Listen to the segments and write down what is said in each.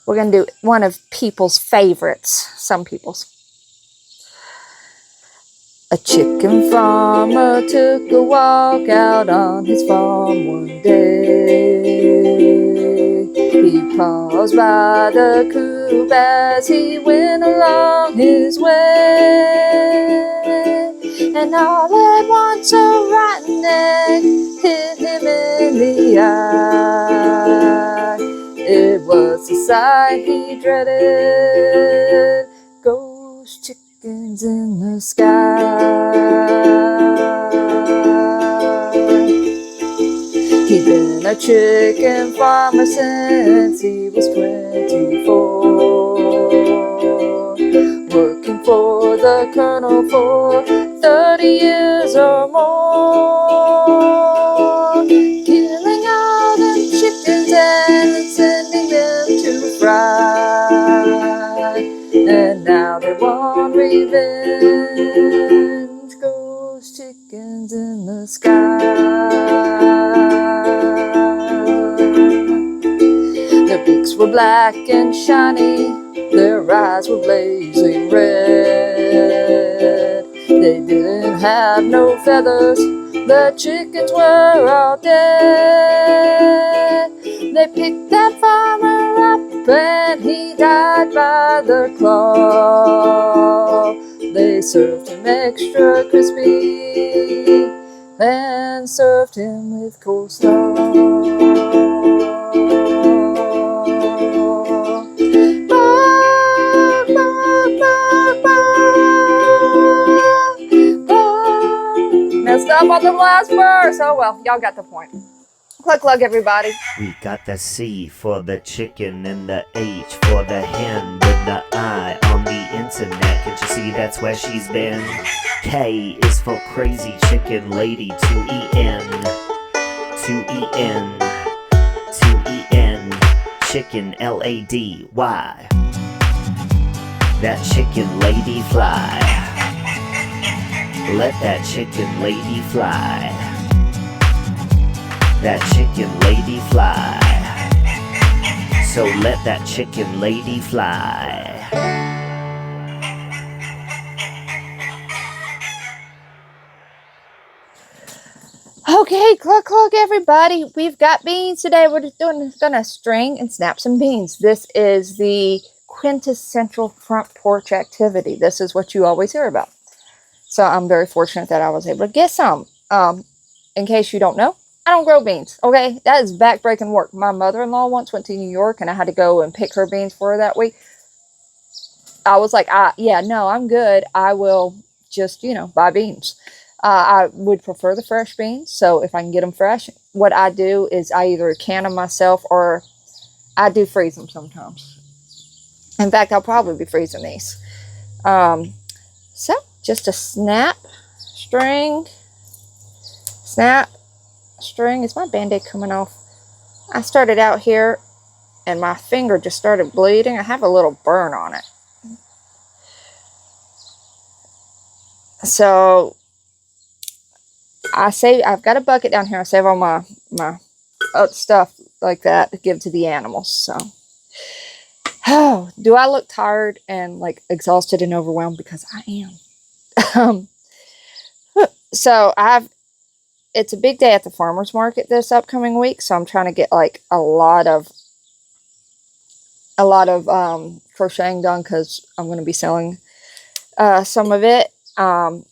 We're going to do one of people's favorites. Some people's. A chicken farmer took a walk out on his farm one day. He paused by the coop as he went along his way. And all at once a rotten egg hit him in the eye. It was the sight he dreaded. Ghost chickens in the sky. He'd been a chicken farmer since he was 24, working for the colonel for 30 years or more, killing all the chickens and sending them to fry. And now they want revenge. Ghost chickens in the sky. Their beaks were black and shiny, their eyes were blazing red. They didn't have no feathers, the chickens were all dead. They picked that farmer up and he died by the claw. They served him extra crispy and served him with coleslaw. Bark, bark, bark, bark, bark. Messed up on the last verse. Oh well, y'all got the point. Cluck, everybody. We got the C for the chicken and the H for the hen with the I on the internet. Can't you see that's where she's been? K is for crazy chicken lady. 2EN, 2EN, 2EN, chicken LADY. That chicken lady fly. Let that chicken lady fly. That chicken lady fly. So let that chicken lady fly. Okay, cluck, everybody. We've got beans today. We're just gonna string and snap some beans. This is the quintessential front porch activity. This is what you always hear about. So I'm very fortunate that I was able to get some. In case you don't know, I don't grow beans, okay? That is backbreaking work. My mother-in-law once went to New York and I had to go and pick her beans for her that week. I was like, yeah, no, I'm good. I will just, buy beans. I would prefer the fresh beans. So if I can get them fresh, what I do is I either can them myself or I do freeze them sometimes. In fact, I'll probably be freezing these. So just a snap, string, snap, string. Is my band-aid coming off? I started out here and my finger just started bleeding. I have a little burn on it. So I've got a bucket down here. I save all my stuff like that to give to the animals. So do I look tired and like exhausted and overwhelmed? Because I am. So it's a big day at the farmer's market this upcoming week, so I'm trying to get like a lot of crocheting done because I'm going to be selling some of it. And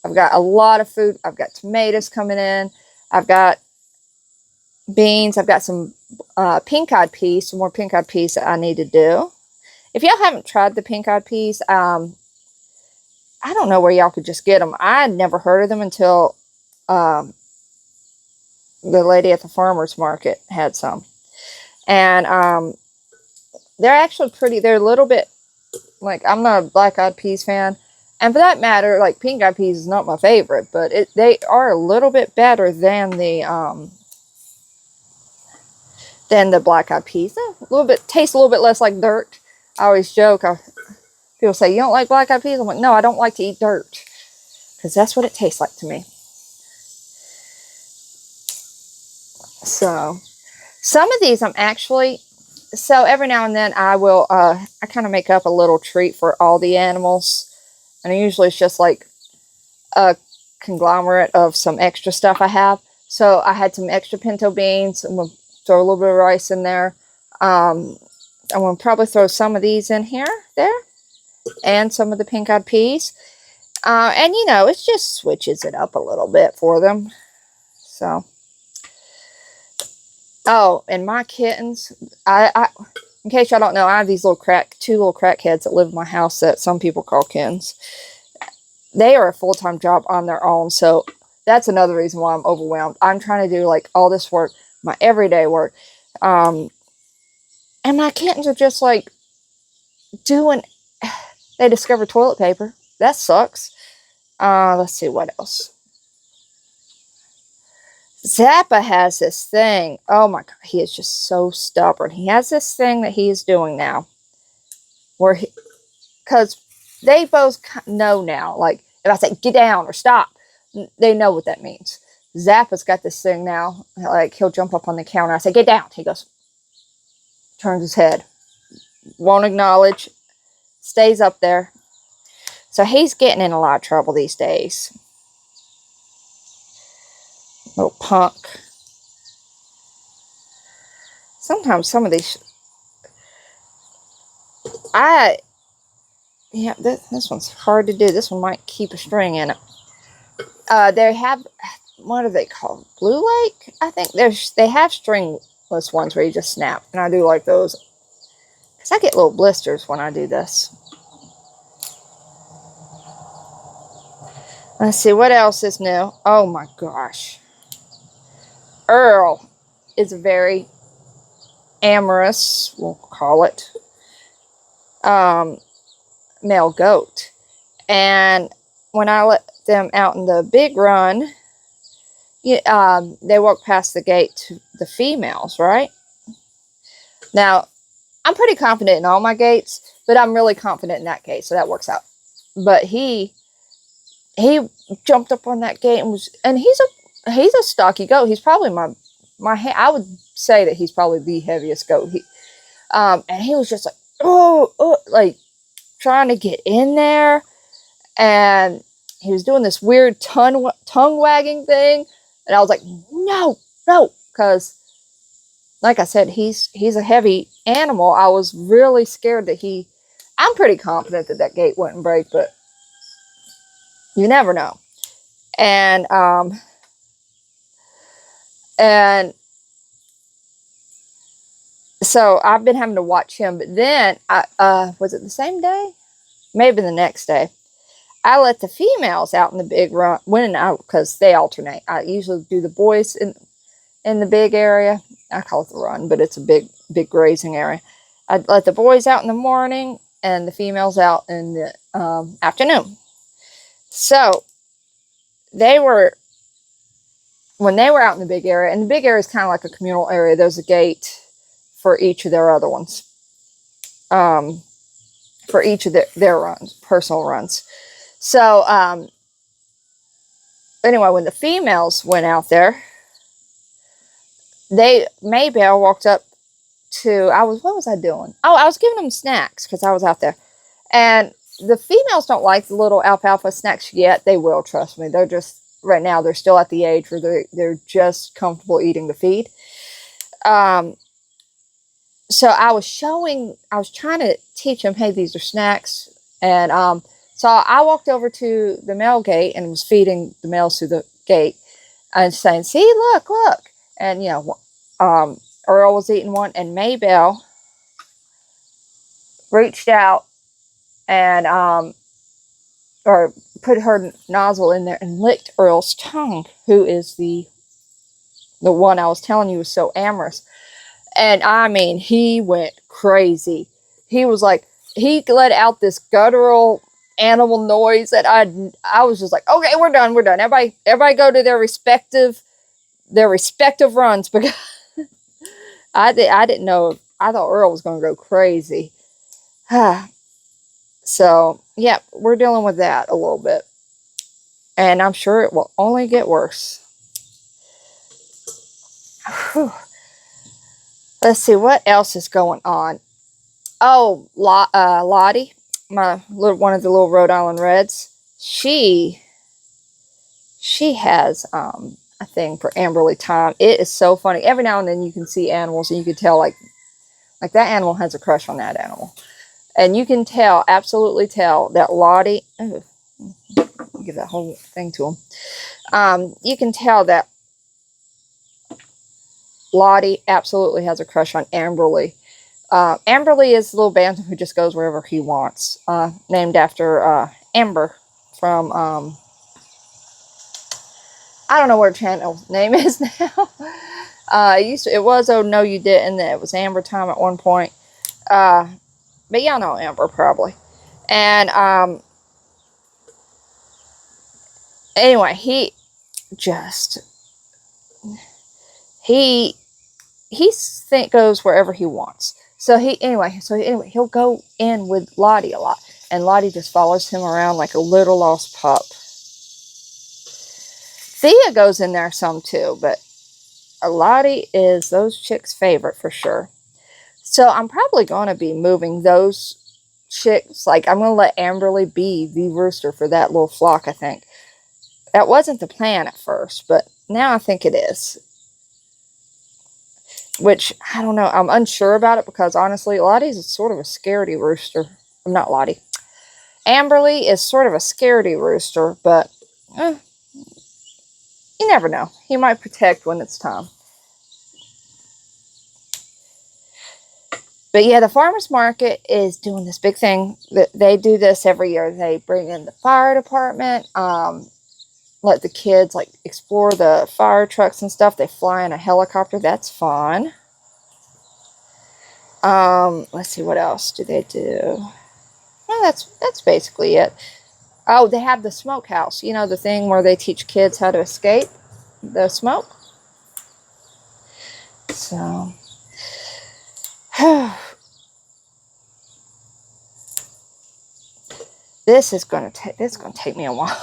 I've got a lot of food. I've got tomatoes coming in. I've got beans. I've got some pink-eyed peas, some more pink-eyed peas that I need to do. If y'all haven't tried the pink-eyed peas, I don't know where y'all could just get them. I had never heard of them until the lady at the farmer's market had some. And they're actually pretty. They're a little bit, like, I'm not a black-eyed peas fan. And for that matter, like, pink-eyed peas is not my favorite. But they are a little bit better than the black-eyed peas. Tastes a little bit less like dirt. I always joke. People say, you don't like black-eyed peas? I'm like, no, I don't like to eat dirt. Because that's what it tastes like to me. So, some of these I'm actually so every now and then I will, I kind of make up a little treat for all the animals. And usually it's just like a conglomerate of some extra stuff I have. So I had some extra pinto beans. I'm going to throw a little bit of rice in there. I'm going to probably throw some of these in here, there, and some of the pink-eyed peas. And, you know, it just switches it up a little bit for them. So, oh, and my kittens, in case y'all don't know, I have these two little crackheads that live in my house that some people call kittens. They are a full-time job on their own, so that's another reason why I'm overwhelmed. I'm trying to do, like, all this work, my everyday work. And my kittens are just, like, they discovered toilet paper. That sucks. Let's see, what else? Zappa has this thing. Oh my God, he is just so stubborn. He has this thing that he is doing now. Because they both know now, like, if I say, get down or stop, they know what that means. Zappa's got this thing now, like, he'll jump up on the counter. I say, get down. He goes, turns his head, won't acknowledge, stays up there. So he's getting in a lot of trouble these days. Little punk. Sometimes some of these, yeah, this one's hard to do. This one might keep a string in it. They have, what are they called? Blue Lake? I think they have stringless ones where you just snap. And I do like those. Because I get little blisters when I do this. Let's see, what else is new? Oh my gosh. Earl is a very amorous, we'll call it, male goat. And when I let them out in the big run, they walk past the gate to the females, right? Now, I'm pretty confident in all my gates, but I'm really confident in that gate, so that works out. But he jumped up on that gate and he's a stocky goat. He's probably I would say that he's probably the heaviest goat. And he was just like, like trying to get in there, and he was doing this weird tongue wagging thing, and I was like, no, because like I said, he's a heavy animal. I was really scared that I'm pretty confident that gate wouldn't break, but you never know. And so I've been having to watch him. But then was it the same day? Maybe the next day. I let the females out in the big run, because they alternate. I usually do the boys in the big area. I call it the run, but it's a big grazing area. I let the boys out in the morning and the females out in the afternoon. So when they were out in the big area, and the big area is kind of like a communal area, there's a gate for each of their other ones. For each of their runs, personal runs. So, anyway, when the females went out there, Maybelle walked up what was I doing? Oh, I was giving them snacks because I was out there. And the females don't like the little alfalfa snacks yet. They will, trust me. Right now, they're still at the age where they're just comfortable eating the feed. So I was trying to teach them, hey, these are snacks. And so I walked over to the male gate and was feeding the males through the gate and saying, see, look. And, Earl was eating one, and Maybelle reached out and or put her nozzle in there and licked Earl's tongue, who is the one I was telling you was so amorous. And I mean, he went crazy. He was like, he let out this guttural animal noise that I was just like, okay, we're done. Everybody go to their respective runs, because I didn't know. I thought Earl was going to go crazy. So, yeah, we're dealing with that a little bit. And I'm sure it will only get worse. Whew. Let's see what else is going on. Oh, Lottie, one of the little Rhode Island Reds. She has a thing for Amberly time. It is so funny. Every now and then you can see animals and you can tell like that animal has a crush on that animal. And you can tell, absolutely tell, that Lottie, give that whole thing to him. You can tell that Lottie absolutely has a crush on Amberly. Amberly is the little bantam who just goes wherever he wants, named after Amber from, I don't know what her channel name is now. It was Oh No You Didn't. It was Amber time at one point. But y'all know Amber probably. And anyway, he goes wherever he wants. So he'll go in with Lottie a lot, and Lottie just follows him around like a little lost pup. Thea goes in there some too, but Lottie is those chicks' favorite for sure. So I'm probably going to be moving those chicks. Like, I'm going to let Amberly be the rooster for that little flock, I think. That wasn't the plan at first, but now I think it is. Which, I don't know. I'm unsure about it because, honestly, Lottie's sort of a scaredy rooster. I'm not Lottie. Amberly is sort of a scaredy rooster, but you never know. He might protect when it's time. But yeah, the farmer's market is doing this big thing. They do this every year. They bring in the fire department, let the kids like explore the fire trucks and stuff. They fly in a helicopter. That's fun. Let's see, what else do they do? Well, that's basically it. Oh, they have the smokehouse. You know, the thing where they teach kids how to escape the smoke. So, this is gonna take me a while.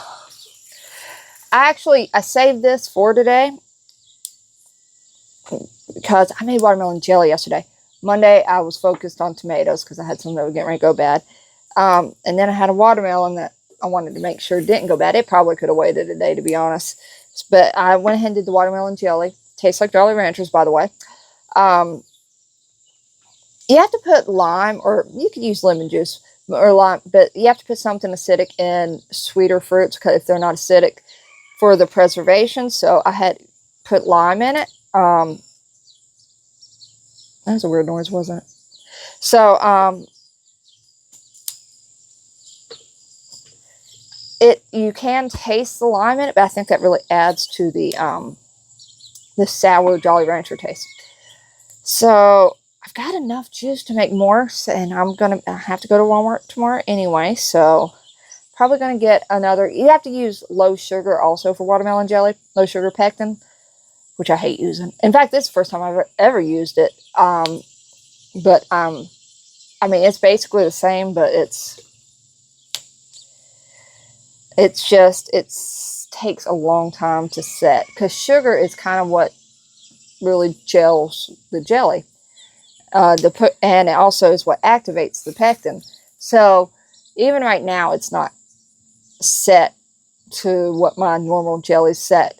I saved this for today because I made watermelon jelly yesterday. Monday, I was focused on tomatoes because I had some that were getting ready to go bad. And then I had a watermelon that I wanted to make sure didn't go bad. It probably could have waited a day, to be honest. But I went ahead and did the watermelon jelly. Tastes like Jolly Ranchers, by the way. You have to put lime, or you could use lemon juice or lime, but you have to put something acidic in sweeter fruits because if they're not acidic for the preservation. So I had put lime in it. That was a weird noise, wasn't it? So you can taste the lime in it, but I think that really adds to the sour Jolly Rancher taste. So I've got enough juice to make more, and I have to go to Walmart tomorrow anyway, so probably going to get another. You have to use low sugar also for watermelon jelly, low sugar pectin, which I hate using. In fact, this is the first time I've ever used it. But I mean, it's basically the same, but it takes a long time to set because sugar is kind of what really gels the jelly. And it also is what activates the pectin. So even right now, it's not set to what my normal jelly's set.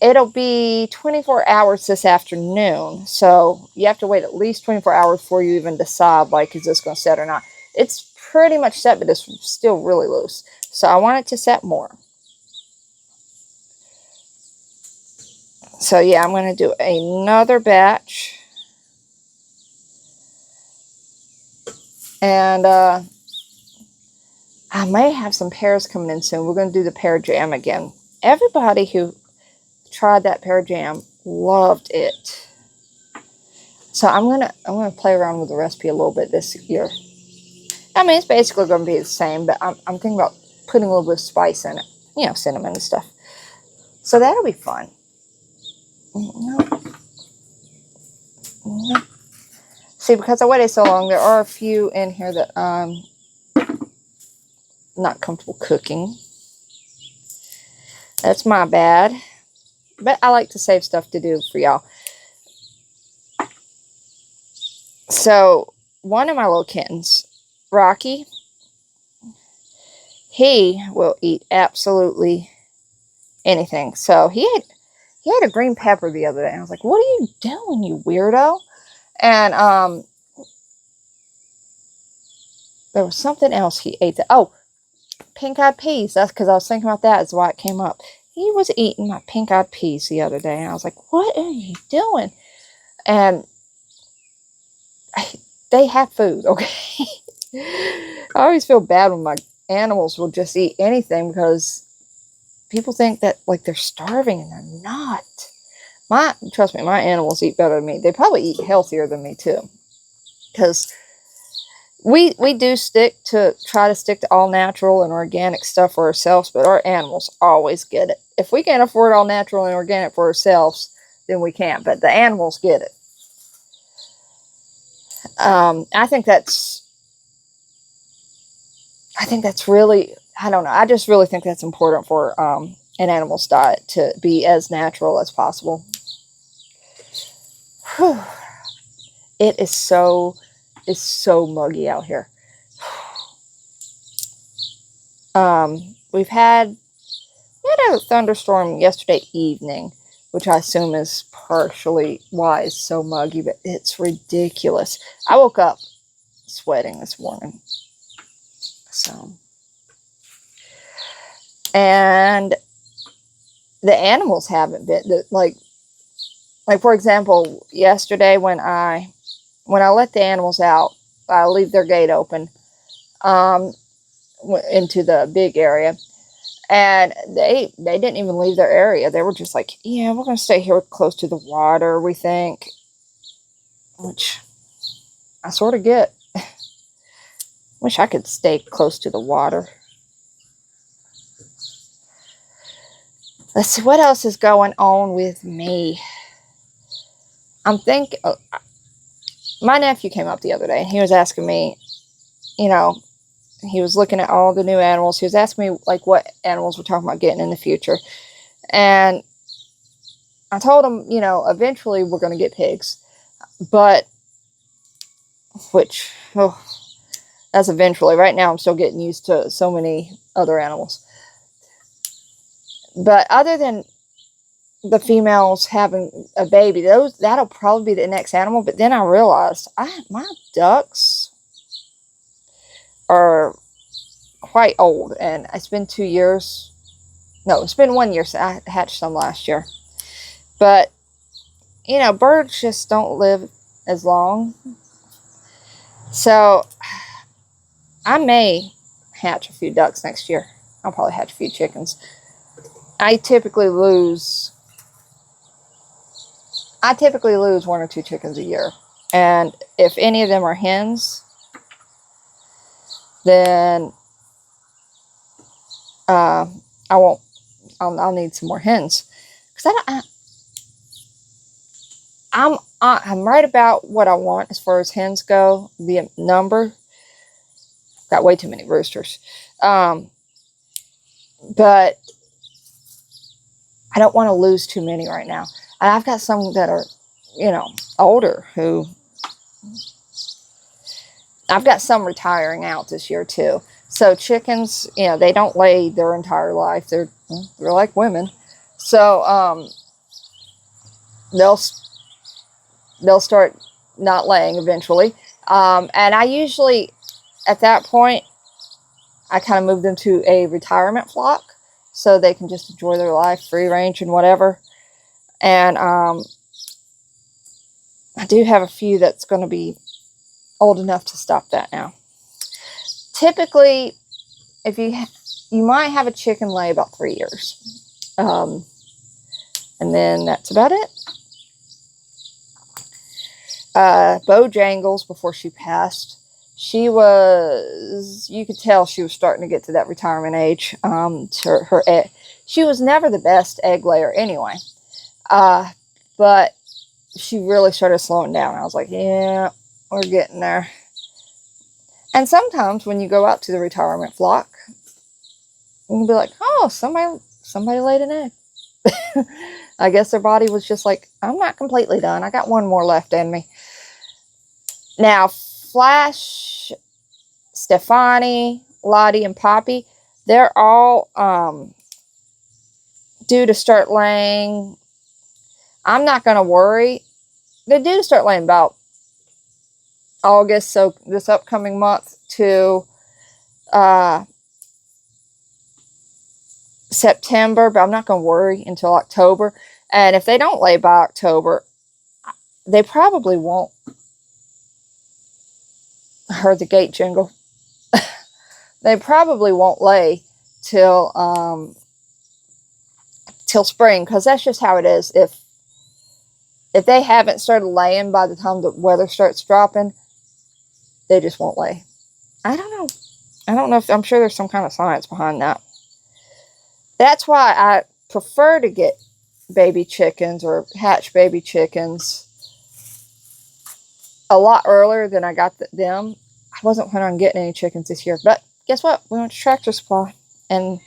It'll be 24 hours this afternoon. So you have to wait at least 24 hours before you even decide, like, is this going to set or not? It's pretty much set, but it's still really loose. So I want it to set more. So yeah, I'm going to do another batch. And I may have some pears coming in soon. We're going to do the pear jam again. Everybody who tried that pear jam loved it. So I'm gonna play around with the recipe a little bit this year. I mean, it's basically going to be the same, but I'm thinking about putting a little bit of spice in it. You know, cinnamon and stuff. So that'll be fun. See, because I waited so long, there are a few in here that I'm not comfortable cooking. That's my bad. But I like to save stuff to do for y'all. So one of my little kittens, Rocky, he will eat absolutely anything. So he had a green pepper the other day. And I was like, "What are you doing, you weirdo?" And there was something else he ate. Pink-eyed peas. That's because I was thinking about that. Is why it came up. He was eating my pink-eyed peas the other day, and I was like, "What are you doing?" And they have food, okay? I always feel bad when my animals will just eat anything because people think that like they're starving, and they're not. Trust me, my animals eat better than me. They probably eat healthier than me too, because we do try to stick to all natural and organic stuff for ourselves, but our animals always get it. If we can't afford all natural and organic for ourselves, then we can't. But the animals get it. I think that's really, I don't know. I just really think that's important for an animal's diet to be as natural as possible. Whew. It's so muggy out here. We had a thunderstorm yesterday evening, which I assume is partially why it's so muggy, but it's ridiculous. I woke up sweating this morning. So, and the animals haven't been, like for example, yesterday when I let the animals out, I leave their gate open into the big area, and they didn't even leave their area. They were just like, "Yeah, we're going to stay here close to the water, we think," which I sort of get. Wish I could stay close to the water. Let's see what else is going on with me. I'm thinking, my nephew came up the other day and he was asking me, he was looking at all the new animals. He was asking me like what animals we're talking about getting in the future. And I told him, eventually we're going to get pigs. But, that's eventually. Right now I'm still getting used to so many other animals. But other than the females having a baby, that'll probably be the next animal. But then I realized my ducks are quite old, and it's been 2 years. No, it's been 1 year since I hatched some last year. But birds just don't live as long, so I may hatch a few ducks next year. I'll probably hatch a few chickens. I typically lose 1 or 2 chickens a year. And if any of them are hens, then I'll need some more hens. Because I'm right about what I want as far as hens go. The number. Got way too many roosters. But I don't want to lose too many right now. And I've got some that are, older who... I've got some retiring out this year too. So chickens, they don't lay their entire life. They're like women. So they'll start not laying eventually. And I usually, at that point, I kind of move them to a retirement flock so they can just enjoy their life, free range and whatever. And I do have a few that's going to be old enough to stop that now. Typically, if you might have a chicken lay about 3 years. And then that's about it. Bojangles, before she passed, you could tell she was starting to get to that retirement age. She was never the best egg layer anyway. But she really started slowing down. I was like, yeah, we're getting there. And sometimes when you go out to the retirement flock, you can be like, oh, somebody laid an egg. I guess their body was just like, I'm not completely done. I got one more left in me. Now, Flash, Stefani, Lottie, and Poppy, they're all due to start laying. I'm not going to worry. They're due to start laying about August, so this upcoming month, to September, but I'm not going to worry until October. And if they don't lay by October, they probably won't. I heard the gate jingle. They probably won't lay till spring, because that's just how it is. If they haven't started laying by the time the weather starts dropping, they just won't lay. I don't know. I'm sure there's some kind of science behind that. That's why I prefer to get baby chickens or hatch baby chickens a lot earlier than I got them. I wasn't planning on getting any chickens this year, but guess what? We went to Tractor Supply, and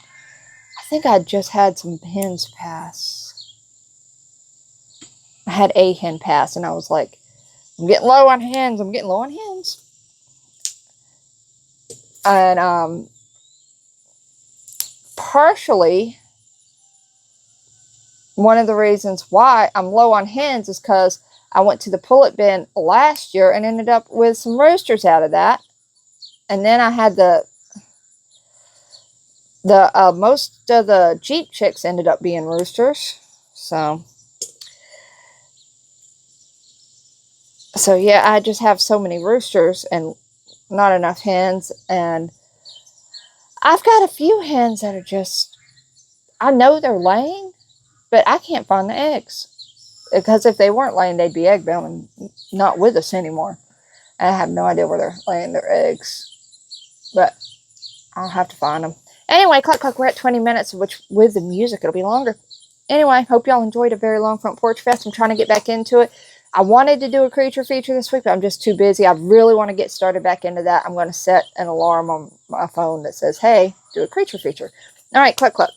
I think I just had some hens pass. I had a hen pass, and I was like, I'm getting low on hens. And partially, one of the reasons why I'm low on hens is because I went to the pullet bin last year and ended up with some roosters out of that. And then I had the most of the Jeep chicks ended up being roosters. So yeah, I just have so many roosters and not enough hens. And I've got a few hens that are just, I know they're laying, but I can't find the eggs. Because if they weren't laying, they'd be egg bound and not with us anymore. And I have no idea where they're laying their eggs. But I'll have to find them. Anyway, cluck, cluck, we're at 20 minutes, which with the music, it'll be longer. Anyway, hope y'all enjoyed a very long front porch fest. I'm trying to get back into it. I wanted to do a creature feature this week, but I'm just too busy. I really want to get started back into that. I'm going to set an alarm on my phone that says, hey, do a creature feature. All right, cluck, cluck.